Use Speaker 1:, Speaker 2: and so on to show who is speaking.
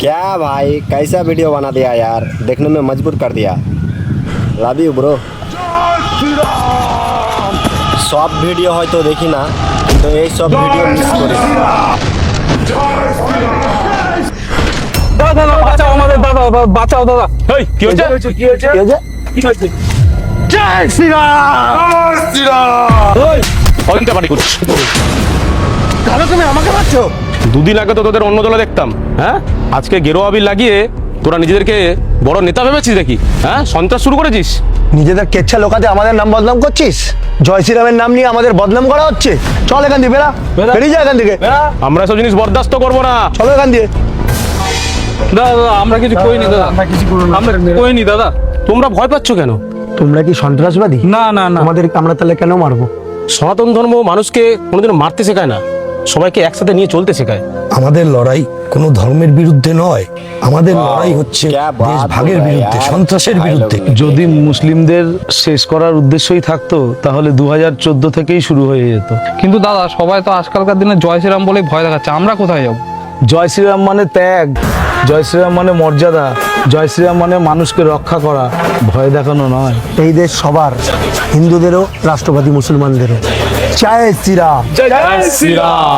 Speaker 1: क्या भाई कैसा वीडियो बना दिया यार, देखने में मजबूर कर दिया। Love you bro. सब ভিডিও হয়তো দেখি না, কিন্তু এই সব ভিডিও মিস করি।
Speaker 2: দাদা বাঁচাও আমাদের, দাদা বাঁচাও দাদা। এই কি হচ্ছে? জয় শ্রীরাম। ওই অরিন্দা পানি করছিস
Speaker 1: কেন তুমি আমাকে মারছো?
Speaker 2: দুদিন আগে তো তোদের অন্য দলে দেখতাম, হ্যাঁ? আজকে গেরো আবির লাগিয়ে তোরা নিজেদেরকে বড় নেতা ভেবেছিস নাকি? হ্যাঁ, সন্ত্রাস শুরু করেছিস।
Speaker 3: নিজেদের কেচ্ছা লোকাতে আমাদের নাম বদনাম করছিস। জয় শ্রীরামের নাম নিয়ে আমাদের বদনাম করা হচ্ছে। চল এখান থেকে বেরা, বেরিয়ে যা এখান থেকে।
Speaker 2: আমরা সব জিনিস বরদাস্ত করবো না।
Speaker 3: চলো এখান দিয়ে।
Speaker 2: দাদা আমরা কিছু কইনি দাদা, আমরা কইনি দাদা। তোমরা ভয় পাচ্ছ কেন?
Speaker 3: তোমরা কি সন্ত্রাসবাদী?
Speaker 2: না না না,
Speaker 3: আমাদের আমরা তাহলে কেন মারবো?
Speaker 2: সনাতন ধর্ম মানুষকে কোনোদিনও মারতে শেখায় না, সবাইকে একসাথে নিয়ে চলতে শেখায়।
Speaker 4: আমাদের লড়াই কোনো ধর্মের বিরুদ্ধে নয়, আমাদের লড়াই হচ্ছে দেশ ভাগের বিরুদ্ধে, সন্ত্রাসের বিরুদ্ধে।
Speaker 5: যদি মুসলিমদের শেষ করার উদ্দেশ্যই থাকতো তাহলে 2014 থেকেই শুরু হয়ে যেত।
Speaker 6: কিন্তু দাদা সবাই তো আজকালকার দিনে জয় শ্রীরাম বলেই ভয় দেখাচ্ছে, আমরা কোথায় যাব?
Speaker 5: জয় শ্রীরাম মানে ত্যাগ, জয় শ্রীরাম মানে মর্যাদা, জয় শ্রীরাম মানে মানুষকে রক্ষা করা, ভয় দেখানো নয়।
Speaker 3: এই দেশ সবার, হিন্দুদেরও রাষ্ট্রবাদী মুসলমানদেরও। জয় শ্রীরাম।
Speaker 2: জয় শ্রীরাম।